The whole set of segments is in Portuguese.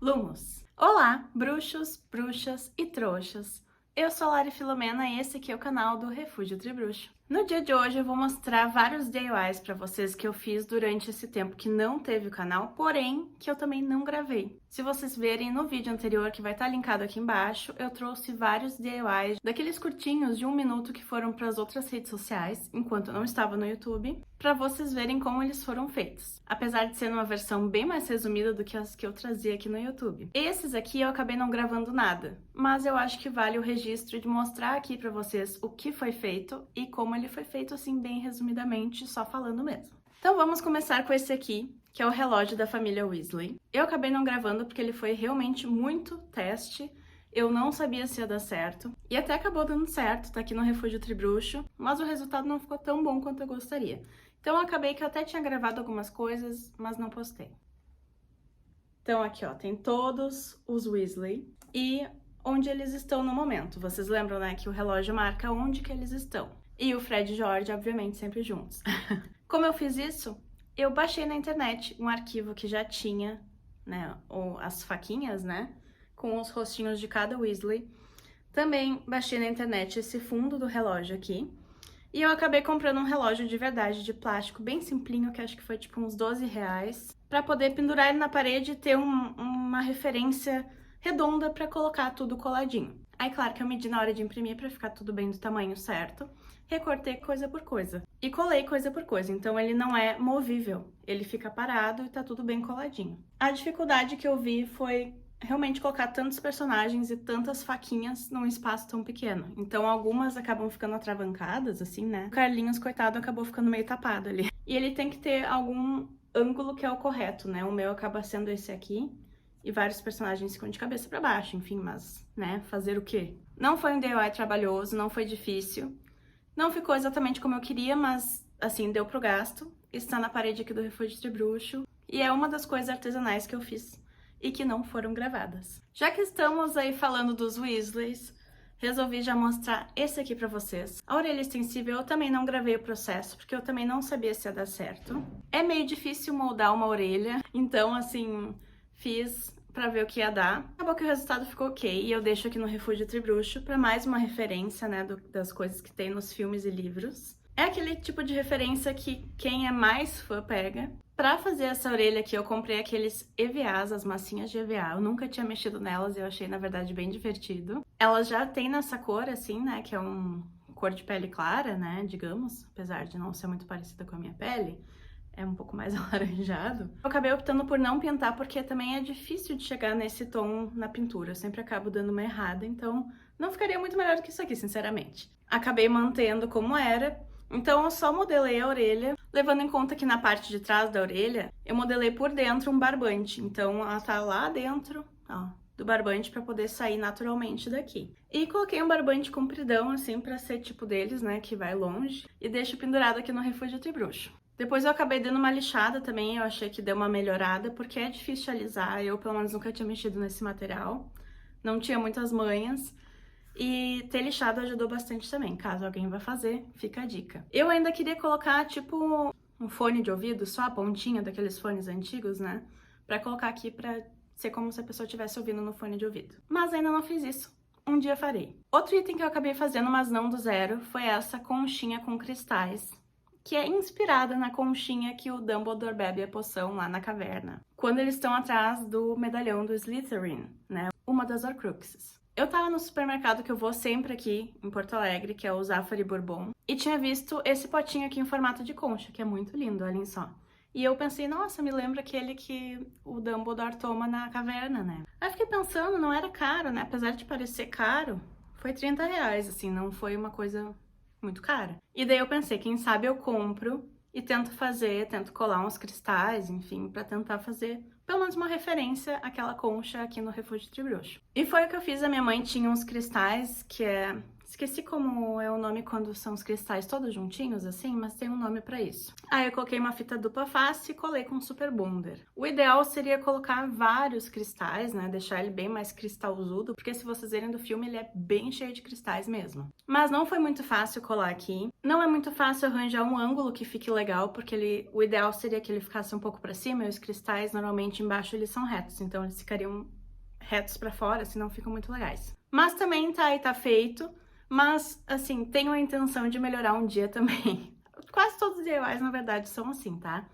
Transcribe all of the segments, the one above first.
Lumos! Olá, bruxos, bruxas e trouxas! Eu sou a Lari Filomena e esse aqui é o canal do Refúgio Tribruxo. No dia de hoje eu vou mostrar vários DIYs para vocês que eu fiz durante esse tempo que não teve o canal, porém que eu também não gravei. Se vocês verem no vídeo anterior, que vai estar linkado aqui embaixo, eu trouxe vários DIYs daqueles curtinhos de 1 minuto que foram para as outras redes sociais, enquanto eu não estava no YouTube, para vocês verem como eles foram feitos. Apesar de ser uma versão bem mais resumida do que as que eu trazia aqui no YouTube. Esses aqui eu acabei não gravando nada, mas eu acho que vale o registro de mostrar aqui para vocês o que foi feito e como ele foi feito assim bem resumidamente, só falando mesmo. Então vamos começar com esse aqui, que é o relógio da família Weasley. Eu acabei não gravando porque ele foi realmente muito teste, eu não sabia se ia dar certo, e até acabou dando certo, tá aqui no Refúgio Tribruxo, mas o resultado não ficou tão bom quanto eu gostaria. Então acabei que eu até tinha gravado algumas coisas, mas não postei. Então aqui ó, tem todos os Weasley e onde eles estão no momento. Vocês lembram, né, que o relógio marca onde que eles estão. E o Fred e George, obviamente, sempre juntos. Como eu fiz isso? Eu baixei na internet um arquivo que já tinha, né, as faquinhas, né, com os rostinhos de cada Weasley. Também baixei na internet esse fundo do relógio aqui. E eu acabei comprando um relógio de verdade, de plástico, bem simplinho, que acho que foi tipo uns 12 reais, pra poder pendurar ele na parede e ter uma referência redonda pra colocar tudo coladinho. Aí, claro que eu medi na hora de imprimir pra ficar tudo bem do tamanho certo, recortei coisa por coisa e colei coisa por coisa, então ele não é movível, ele fica parado e tá tudo bem coladinho. A dificuldade que eu vi foi realmente colocar tantos personagens e tantas faquinhas num espaço tão pequeno. Então algumas acabam ficando atravancadas, assim, né? O Carlinhos, coitado, acabou ficando meio tapado ali. E ele tem que ter algum ângulo que é o correto, né? O meu acaba sendo esse aqui. E vários personagens ficam de cabeça pra baixo, enfim, mas, né, fazer o quê? Não foi um DIY trabalhoso, não foi difícil. Não ficou exatamente como eu queria, mas, assim, deu pro gasto. Está na parede aqui do Refúgio Tribruxo. E é uma das coisas artesanais que eu fiz e que não foram gravadas. Já que estamos aí falando dos Weasleys, resolvi já mostrar esse aqui pra vocês. A orelha extensível eu também não gravei o processo, porque eu também não sabia se ia dar certo. É meio difícil moldar uma orelha, então assim, fiz pra ver o que ia dar. Acabou que o resultado ficou ok, e eu deixo aqui no Refúgio Tribruxo pra mais uma referência, né, das coisas que tem nos filmes e livros. É aquele tipo de referência que quem é mais fã pega. Pra fazer essa orelha aqui, eu comprei aqueles EVAs, as massinhas de EVA. Eu nunca tinha mexido nelas e eu achei, na verdade, bem divertido. Elas já têm nessa cor, assim, né, que é um cor de pele clara, né, digamos. Apesar de não ser muito parecida com a minha pele, é um pouco mais alaranjado. Eu acabei optando por não pintar porque também é difícil de chegar nesse tom na pintura. Eu sempre acabo dando uma errada, então não ficaria muito melhor do que isso aqui, sinceramente. Acabei mantendo como era. Então eu só modelei a orelha, levando em conta que na parte de trás da orelha eu modelei por dentro um barbante. Então ela tá lá dentro, ó, do barbante para poder sair naturalmente daqui. E coloquei um barbante compridão assim para ser tipo deles, né, que vai longe, e deixo pendurado aqui no Refúgio Tribruxo. Depois eu acabei dando uma lixada também, eu achei que deu uma melhorada, porque é difícil de alisar, eu pelo menos nunca tinha mexido nesse material, não tinha muitas manhas. E ter lixado ajudou bastante também, caso alguém vá fazer, fica a dica. Eu ainda queria colocar, tipo, um fone de ouvido, só a pontinha daqueles fones antigos, né? Pra colocar aqui pra ser como se a pessoa estivesse ouvindo no fone de ouvido. Mas ainda não fiz isso. Um dia farei. Outro item que eu acabei fazendo, mas não do zero, foi essa conchinha com cristais, que é inspirada na conchinha que o Dumbledore bebe a poção lá na caverna, quando eles estão atrás do medalhão do Slytherin, né? Uma das Horcruxes. Eu tava no supermercado que eu vou sempre aqui em Porto Alegre, que é o Zafari Bourbon, e tinha visto esse potinho aqui em formato de concha, que é muito lindo, olhem só. E eu pensei, nossa, me lembra aquele que o Dumbledore toma na caverna, né? Aí fiquei pensando, não era caro, né? Apesar de parecer caro, foi 30 reais, assim, não foi uma coisa muito cara. E daí eu pensei, quem sabe eu compro e tento colar uns cristais, enfim, pra tentar fazer pelo menos uma referência àquela concha aqui no Refúgio Tribruxo. E foi o que eu fiz, a minha mãe tinha uns cristais que Esqueci como é o nome quando são os cristais todos juntinhos, assim, mas tem um nome pra isso. Aí eu coloquei uma fita dupla face e colei com Super Bonder. O ideal seria colocar vários cristais, né, deixar ele bem mais cristalzudo, porque se vocês verem do filme, ele é bem cheio de cristais mesmo. Mas não foi muito fácil colar aqui. Não é muito fácil arranjar um ângulo que fique legal, porque o ideal seria que ele ficasse um pouco pra cima, e os cristais, normalmente, embaixo eles são retos, então eles ficariam retos pra fora, senão ficam muito legais. Mas também tá aí, tá feito. Mas, assim, tenho a intenção de melhorar um dia também. Quase todos os DIYs, na verdade, são assim, tá?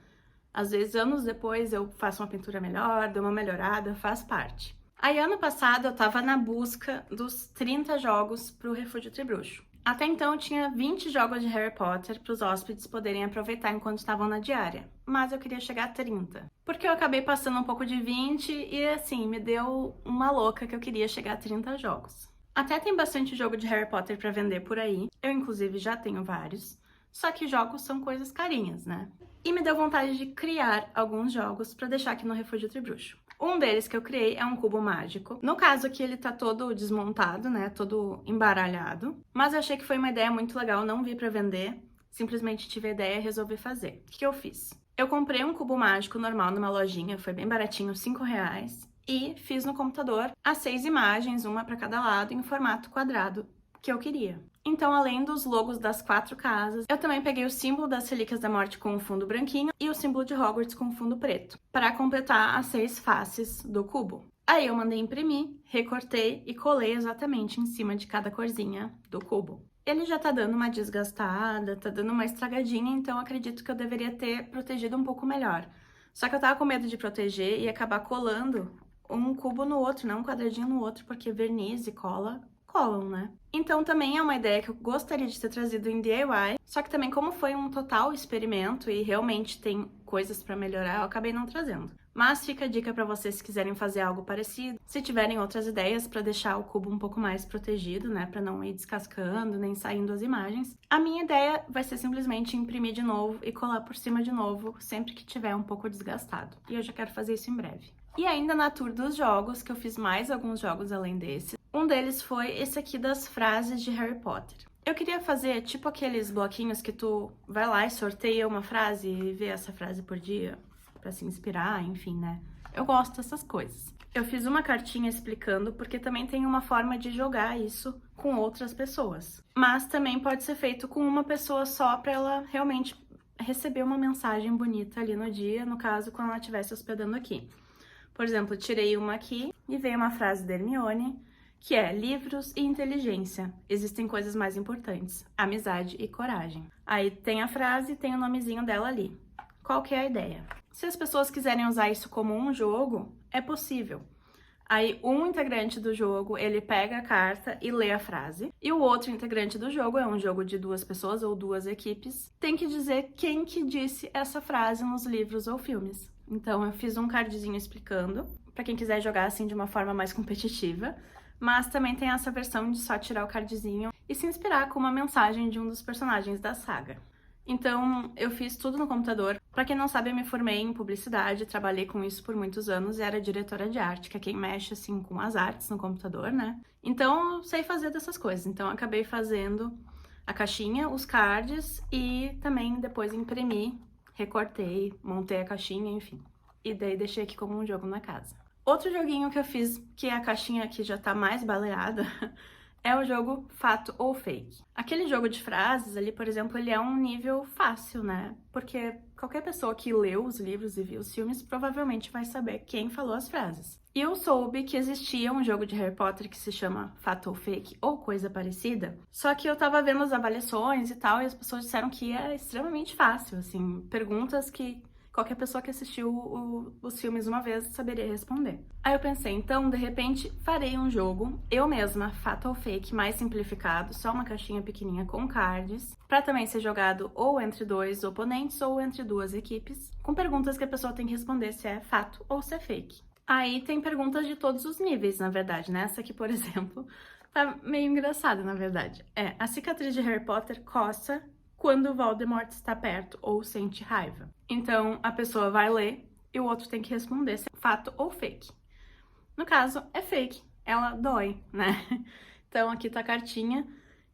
Às vezes, anos depois, eu faço uma pintura melhor, dou uma melhorada, faz parte. Aí, ano passado, eu tava na busca dos 30 jogos pro Refúgio Tribruxo. Até então, eu tinha 20 jogos de Harry Potter para os hóspedes poderem aproveitar enquanto estavam na diária. Mas eu queria chegar a 30. Porque eu acabei passando um pouco de 20 e, assim, me deu uma louca que eu queria chegar a 30 jogos. Até tem bastante jogo de Harry Potter pra vender por aí, eu inclusive já tenho vários, só que jogos são coisas carinhas, né? E me deu vontade de criar alguns jogos pra deixar aqui no Refúgio Tribruxo. Um deles que eu criei é um cubo mágico. No caso aqui ele tá todo desmontado, né, todo embaralhado, mas eu achei que foi uma ideia muito legal, não vi pra vender, simplesmente tive a ideia e resolvi fazer. O que eu fiz? Eu comprei um cubo mágico normal numa lojinha, foi bem baratinho, R$5, e fiz no computador as 6 imagens, uma para cada lado, em formato quadrado, que eu queria. Então, além dos logos das 4 casas, eu também peguei o símbolo das Relíquias da Morte com o fundo branquinho e o símbolo de Hogwarts com o fundo preto, para completar as 6 faces do cubo. Aí eu mandei imprimir, recortei e colei exatamente em cima de cada corzinha do cubo. Ele já tá dando uma desgastada, tá dando uma estragadinha, então acredito que eu deveria ter protegido um pouco melhor. Só que eu tava com medo de proteger e acabar colando um cubo no outro, não um quadradinho no outro, porque verniz e cola colam, né? Então também é uma ideia que eu gostaria de ter trazido em DIY, só que também como foi um total experimento e realmente tem coisas pra melhorar, eu acabei não trazendo. Mas fica a dica pra vocês se quiserem fazer algo parecido, se tiverem outras ideias pra deixar o cubo um pouco mais protegido, né, pra não ir descascando nem saindo as imagens. A minha ideia vai ser simplesmente imprimir de novo e colar por cima de novo sempre que tiver um pouco desgastado. E eu já quero fazer isso em breve. E ainda na tour dos jogos, que eu fiz mais alguns jogos além desse, um deles foi esse aqui das frases de Harry Potter. Eu queria fazer tipo aqueles bloquinhos que tu vai lá e sorteia uma frase e vê essa frase por dia pra se inspirar, enfim, né? Eu gosto dessas coisas. Eu fiz uma cartinha explicando porque também tem uma forma de jogar isso com outras pessoas. Mas também pode ser feito com uma pessoa só pra ela realmente receber uma mensagem bonita ali no dia, no caso, quando ela estivesse hospedando aqui. Por exemplo, tirei uma aqui e veio uma frase da Hermione, que é livros e inteligência. Existem coisas mais importantes, amizade e coragem. Aí tem a frase e tem o nomezinho dela ali. Qual que é a ideia? Se as pessoas quiserem usar isso como um jogo, é possível. Aí um integrante do jogo, ele pega a carta e lê a frase, e o outro integrante do jogo, é um jogo de 2 pessoas ou 2 equipes, tem que dizer quem que disse essa frase nos livros ou filmes. Então eu fiz um cardzinho explicando, pra quem quiser jogar assim de uma forma mais competitiva, mas também tem essa versão de só tirar o cardzinho e se inspirar com uma mensagem de um dos personagens da saga. Então, eu fiz tudo no computador. Pra quem não sabe, eu me formei em publicidade, trabalhei com isso por muitos anos e era diretora de arte, que é quem mexe, assim, com as artes no computador, né? Então, eu sei fazer dessas coisas. Então, eu acabei fazendo a caixinha, os cards e também depois imprimi, recortei, montei a caixinha, enfim. E daí deixei aqui como um jogo na casa. Outro joguinho que eu fiz, que a caixinha aqui já tá mais baleada, é o jogo Fato ou Fake. Aquele jogo de frases ali, por exemplo, ele é um nível fácil, né? Porque qualquer pessoa que leu os livros e viu os filmes provavelmente vai saber quem falou as frases. E eu soube que existia um jogo de Harry Potter que se chama Fato ou Fake ou coisa parecida, só que eu tava vendo as avaliações e tal, e as pessoas disseram que é extremamente fácil, assim, perguntas que qualquer pessoa que assistiu os filmes uma vez saberia responder. Aí eu pensei, então, de repente, farei um jogo, eu mesma, Fato ou Fake, mais simplificado, só uma caixinha pequenininha com cards, pra também ser jogado ou entre 2 oponentes ou entre 2 equipes, com perguntas que a pessoa tem que responder se é fato ou se é fake. Aí tem perguntas de todos os níveis, na verdade, né? Essa aqui, por exemplo, tá meio engraçada, na verdade. A cicatriz de Harry Potter coça quando o Voldemort está perto ou sente raiva. Então, a pessoa vai ler e o outro tem que responder se é fato ou fake. No caso, é fake. Ela dói, né? Então, aqui tá a cartinha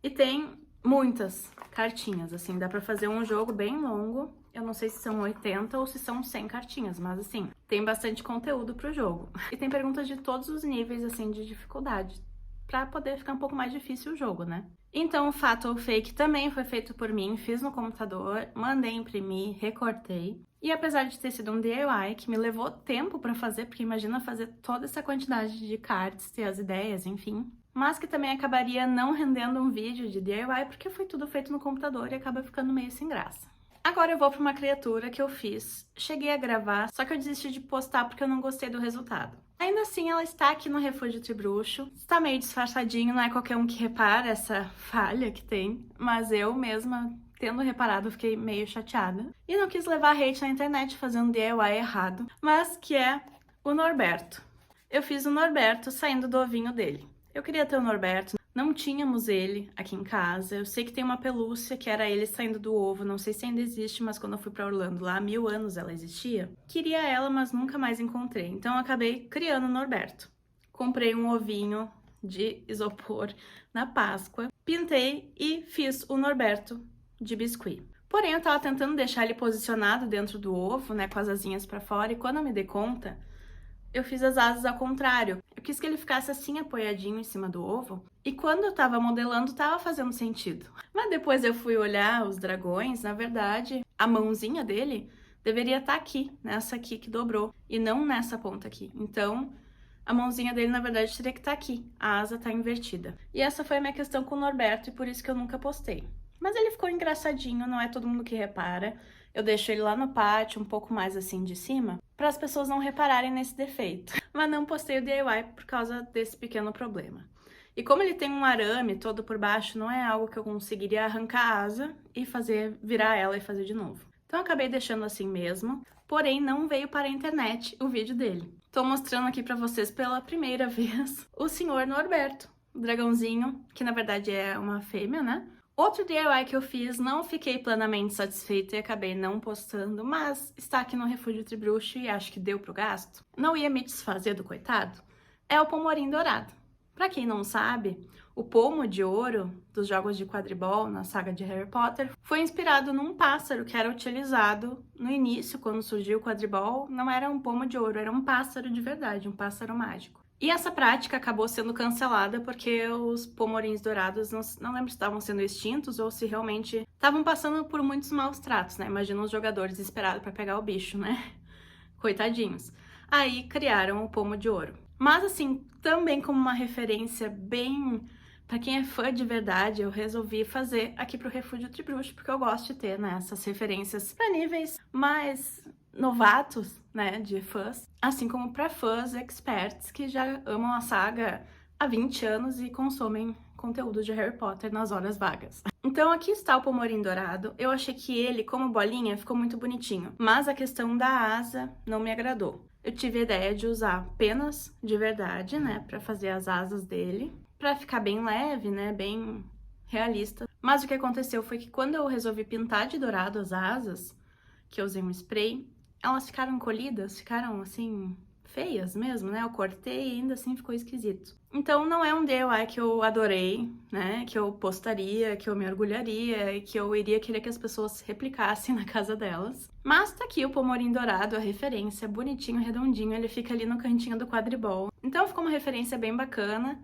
E tem muitas cartinhas, assim, dá pra fazer um jogo bem longo. Eu não sei se são 80 ou se são 100 cartinhas, mas assim, tem bastante conteúdo pro jogo. E tem perguntas de todos os níveis, assim, de dificuldade, pra poder ficar um pouco mais difícil o jogo, né? Então, o Fato ou Fake também foi feito por mim, fiz no computador, mandei imprimir, recortei. E apesar de ter sido um DIY que me levou tempo pra fazer, porque imagina fazer toda essa quantidade de cards, ter as ideias, enfim, mas que também acabaria não rendendo um vídeo de DIY porque foi tudo feito no computador e acaba ficando meio sem graça. Agora eu vou para uma criatura que eu fiz, cheguei a gravar, só que eu desisti de postar porque eu não gostei do resultado. Ainda assim, ela está aqui no Refúgio Tribruxo, está meio disfarçadinho, não é qualquer um que repara essa falha que tem, mas eu mesma, tendo reparado, fiquei meio chateada. E não quis levar hate na internet fazendo DIY errado, mas que é o Norberto. Eu fiz o Norberto saindo do ovinho dele. Eu queria ter o Norberto, não tínhamos ele aqui em casa. Eu sei que tem uma pelúcia que era ele saindo do ovo, não sei se ainda existe, mas quando eu fui pra Orlando lá há 1000 anos ela existia. Queria ela, mas nunca mais encontrei, então eu acabei criando o Norberto. Comprei um ovinho de isopor na Páscoa, pintei e fiz o Norberto de biscuit. Porém, eu tava tentando deixar ele posicionado dentro do ovo, né, com as asinhas pra fora, e quando eu me dei conta, eu fiz as asas ao contrário. Eu quis que ele ficasse assim, apoiadinho em cima do ovo. E quando eu tava modelando, tava fazendo sentido. Mas depois eu fui olhar os dragões, na verdade, a mãozinha dele deveria estar aqui, nessa aqui que dobrou, e não nessa ponta aqui. Então, a mãozinha dele, na verdade, teria que estar aqui. A asa tá invertida. E essa foi a minha questão com o Norberto, e por isso que eu nunca postei. Mas ele ficou engraçadinho, não é todo mundo que repara. Eu deixo ele lá no pátio, um pouco mais assim de cima, para as pessoas não repararem nesse defeito. Mas não postei o DIY por causa desse pequeno problema. E como ele tem um arame todo por baixo, não é algo que eu conseguiria arrancar a asa e fazer virar ela e fazer de novo. Então eu acabei deixando assim mesmo, porém não veio para a internet o vídeo dele. Tô mostrando aqui para vocês pela primeira vez o senhor Norberto, o dragãozinho, que na verdade é uma fêmea, né? Outro DIY que eu fiz, não fiquei plenamente satisfeita e acabei não postando, mas está aqui no Refúgio Tribruxo e acho que deu pro gasto. Não ia me desfazer do coitado. É o Pomorim Dourado. Pra quem não sabe, o pomo de ouro dos jogos de quadribol na saga de Harry Potter foi inspirado num pássaro que era utilizado no início, quando surgiu o quadribol. Não era um pomo de ouro, era um pássaro de verdade, um pássaro mágico. E essa prática acabou sendo cancelada porque os pomorins dourados, não lembro se estavam sendo extintos ou se realmente estavam passando por muitos maus tratos, né? Imagina os jogadores desesperados para pegar o bicho, né? Coitadinhos. Aí criaram o pomo de ouro. Mas assim, também como uma referência bem... Pra quem é fã de verdade, eu resolvi fazer aqui pro Refúgio Tribruxo, porque eu gosto de ter, né, essas referências pra níveis mais novatos, né, de fãs, assim como para fãs experts que já amam a saga há 20 anos e consomem conteúdo de Harry Potter nas horas vagas. Então aqui está o Pomorim Dourado. Eu achei que ele, como bolinha, ficou muito bonitinho, mas a questão da asa não me agradou. Eu tive a ideia de usar penas de verdade, né, para fazer as asas dele, para ficar bem leve, né, bem realista. Mas o que aconteceu foi que quando eu resolvi pintar de dourado as asas, que eu usei um spray, elas ficaram encolhidas, ficaram assim, feias mesmo, né? Eu cortei e ainda assim ficou esquisito. Então não é um DIY que eu adorei, né? Que eu postaria, que eu me orgulharia e que eu iria querer que as pessoas replicassem na casa delas. Mas tá aqui o Pomorim Dourado, a referência, bonitinho, redondinho, ele fica ali no cantinho do quadribol. Então ficou uma referência bem bacana.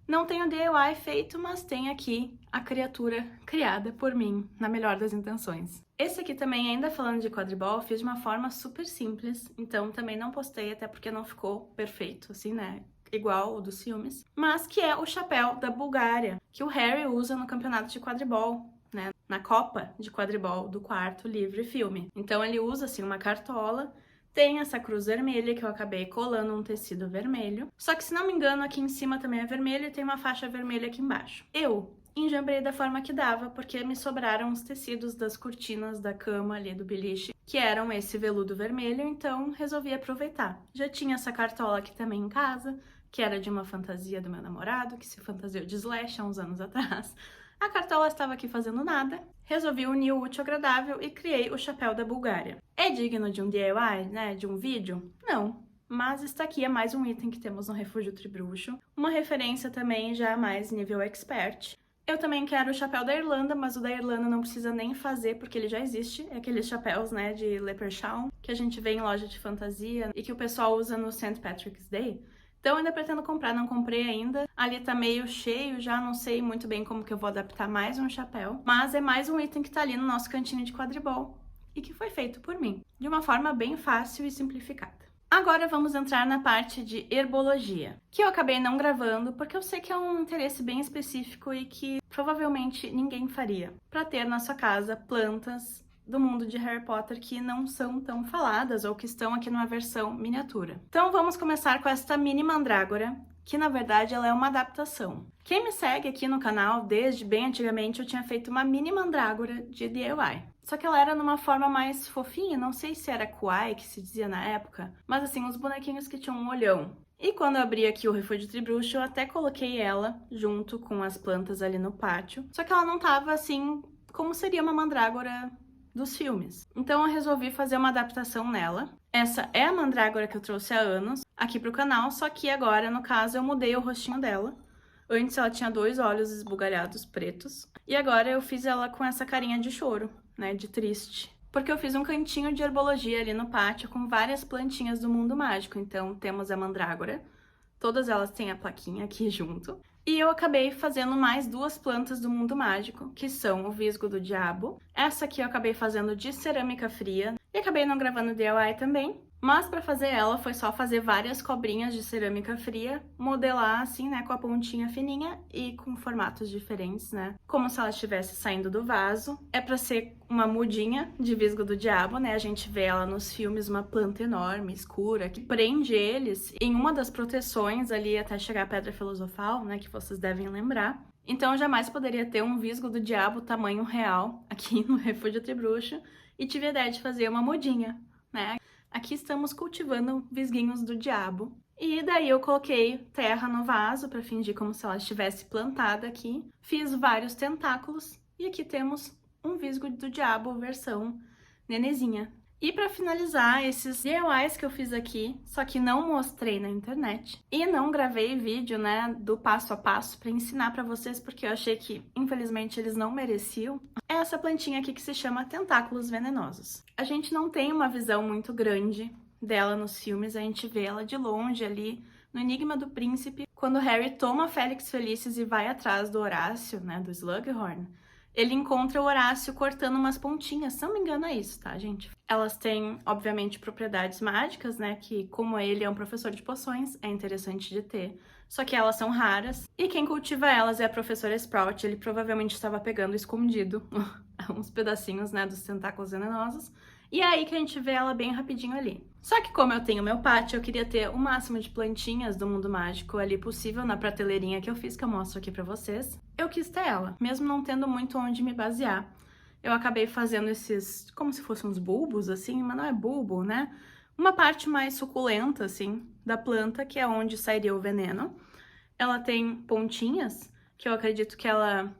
Não tenho DIY feito, mas tem aqui a criatura criada por mim, na melhor das intenções. Esse aqui também, ainda falando de quadribol, fiz de uma forma super simples, então também não postei, até porque não ficou perfeito, assim, né? Igual o dos filmes. Mas que é o chapéu da Bulgária, que o Harry usa no campeonato de quadribol, né? Na Copa de Quadribol do quarto livro e filme. Então ele usa, assim, uma cartola. Tem essa cruz vermelha que eu acabei colando um tecido vermelho. Só que, se não me engano, aqui em cima também é vermelho e tem uma faixa vermelha aqui embaixo. Eu enjambrei da forma que dava, porque me sobraram os tecidos das cortinas da cama ali do beliche, que eram esse veludo vermelho, então resolvi aproveitar. Já tinha essa cartola aqui também em casa, que era de uma fantasia do meu namorado, que se fantasiou de Slash há uns anos atrás. A cartola estava aqui fazendo nada, resolvi unir o útil ao agradável e criei o chapéu da Bulgária. É digno de um DIY, né, de um vídeo? Não, mas está aqui, é mais um item que temos no Refúgio Tribruxo, uma referência também já mais nível expert. Eu também quero o chapéu da Irlanda, mas o da Irlanda não precisa nem fazer, porque ele já existe. É aqueles chapéus, né, de leprechaun, que a gente vê em loja de fantasia e que o pessoal usa no St. Patrick's Day. Então eu ainda pretendo comprar, não comprei ainda. Ali tá meio cheio, já não sei muito bem como que eu vou adaptar mais um chapéu. Mas é mais um item que tá ali no nosso cantinho de quadribol e que foi feito por mim, de uma forma bem fácil e simplificada. Agora vamos entrar na parte de herbologia, que eu acabei não gravando porque eu sei que é um interesse bem específico e que provavelmente ninguém faria, para ter na sua casa plantas do mundo de Harry Potter que não são tão faladas ou que estão aqui numa versão miniatura. Então vamos começar com esta mini mandrágora, que na verdade ela é uma adaptação. Quem me segue aqui no canal, desde bem antigamente, eu tinha feito uma mini mandrágora de DIY. Só que ela era numa forma mais fofinha, não sei se era kawaii que se dizia na época, mas assim, uns bonequinhos que tinham um olhão. E quando eu abri aqui o Refúgio Tribruxo, eu até coloquei ela junto com as plantas ali no pátio, só que ela não tava assim como seria uma mandrágora dos filmes. Então eu resolvi fazer uma adaptação nela. Essa é a mandrágora que eu trouxe há anos aqui pro canal, só que agora, no caso, eu mudei o rostinho dela. Antes ela tinha 2 olhos esbugalhados pretos, e agora eu fiz ela com essa carinha de choro, né, de triste. Porque eu fiz um cantinho de herbologia ali no pátio com várias plantinhas do mundo mágico. Então temos a mandrágora, todas elas têm a plaquinha aqui junto. E eu acabei fazendo mais 2 plantas do mundo mágico, que são o Visgo do Diabo. Essa aqui eu acabei fazendo de cerâmica fria e acabei não gravando DIY também. Mas para fazer ela foi só fazer várias cobrinhas de cerâmica fria, modelar assim, né, com a pontinha fininha e com formatos diferentes, né, como se ela estivesse saindo do vaso. É para ser uma mudinha de Visgo do Diabo, né, a gente vê ela nos filmes, uma planta enorme, escura, que prende eles em uma das proteções ali até chegar a Pedra Filosofal, né, que vocês devem lembrar. Então eu jamais poderia ter um Visgo do Diabo tamanho real aqui no Refúgio Tribruxo e tive a ideia de fazer uma mudinha, né. Aqui estamos cultivando visguinhos do diabo. E daí eu coloquei terra no vaso para fingir como se ela estivesse plantada aqui. Fiz vários tentáculos e aqui temos um visgo do diabo versão nenezinha. E para finalizar, esses DIYs que eu fiz aqui, só que não mostrei na internet e não gravei vídeo, né, do passo a passo para ensinar para vocês, porque eu achei que, infelizmente, eles não mereciam. É essa plantinha aqui que se chama Tentáculos Venenosos. A gente não tem uma visão muito grande dela nos filmes, a gente vê ela de longe ali no Enigma do Príncipe, quando Harry toma Félix Felicis e vai atrás do Horácio, né, do Slughorn. Ele encontra o Horácio cortando umas pontinhas, se não me engano é isso, tá, gente? Elas têm, obviamente, propriedades mágicas, né, que como ele é um professor de poções, é interessante de ter. Só que elas são raras, e quem cultiva elas é a professora Sprout. Ele provavelmente estava pegando escondido uns pedacinhos, né, dos tentáculos venenosos. E é aí que a gente vê ela bem rapidinho ali. Só que como eu tenho meu pátio, eu queria ter o máximo de plantinhas do mundo mágico ali possível na prateleirinha que eu fiz, que eu mostro aqui pra vocês. Eu quis ter ela, mesmo não tendo muito onde me basear. Eu acabei fazendo esses, como se fossem uns bulbos, assim, mas não é bulbo, né? Uma parte mais suculenta, assim, da planta, que é onde sairia o veneno. Ela tem pontinhas, que eu acredito que ela,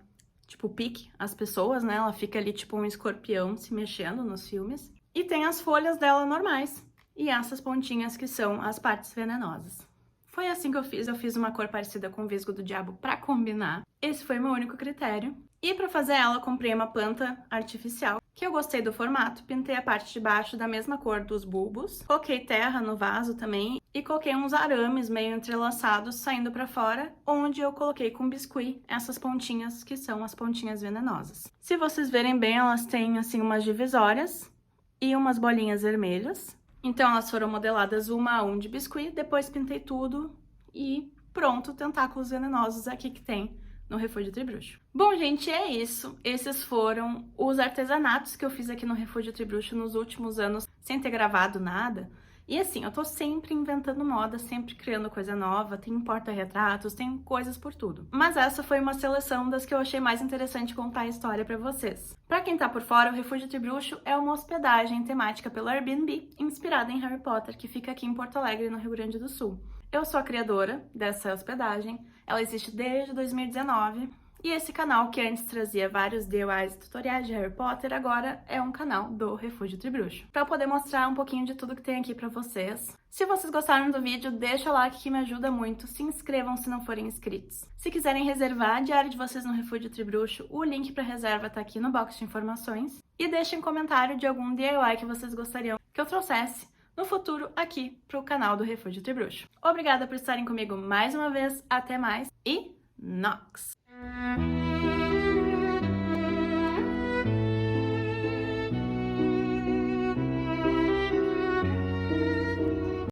tipo, pique as pessoas, né? Ela fica ali tipo um escorpião se mexendo nos filmes. E tem as folhas dela normais. E essas pontinhas que são as partes venenosas. Foi assim que eu fiz uma cor parecida com o Visgo do Diabo pra combinar. Esse foi meu único critério. E pra fazer ela, eu comprei uma planta artificial, que eu gostei do formato, pintei a parte de baixo da mesma cor dos bulbos, coloquei terra no vaso também, e coloquei uns arames meio entrelaçados saindo pra fora, onde eu coloquei com biscuit essas pontinhas, que são as pontinhas venenosas. Se vocês verem bem, elas têm assim umas divisórias e umas bolinhas vermelhas. Então elas foram modeladas uma a um de biscuit, depois pintei tudo e pronto, tentáculos venenosos aqui que tem no Refúgio Tribruxo. Bom, gente, é isso. Esses foram os artesanatos que eu fiz aqui no Refúgio Tribruxo nos últimos anos, sem ter gravado nada. E assim, eu tô sempre inventando moda, sempre criando coisa nova, tem porta-retratos, tem coisas por tudo. Mas essa foi uma seleção das que eu achei mais interessante contar a história pra vocês. Pra quem tá por fora, o Refúgio Tribruxo é uma hospedagem temática pelo Airbnb, inspirada em Harry Potter, que fica aqui em Porto Alegre, no Rio Grande do Sul. Eu sou a criadora dessa hospedagem, ela existe desde 2019, E esse canal, que antes trazia vários DIYs e tutoriais de Harry Potter, agora é um canal do Refúgio Tribruxo, para eu poder mostrar um pouquinho de tudo que tem aqui para vocês. Se vocês gostaram do vídeo, deixa o like que me ajuda muito, se inscrevam se não forem inscritos. Se quiserem reservar a diária de vocês no Refúgio Tribruxo, o link para reserva tá aqui no box de informações. E deixem um comentário de algum DIY que vocês gostariam que eu trouxesse no futuro aqui pro canal do Refúgio Tribruxo. Obrigada por estarem comigo mais uma vez, até mais e Nox!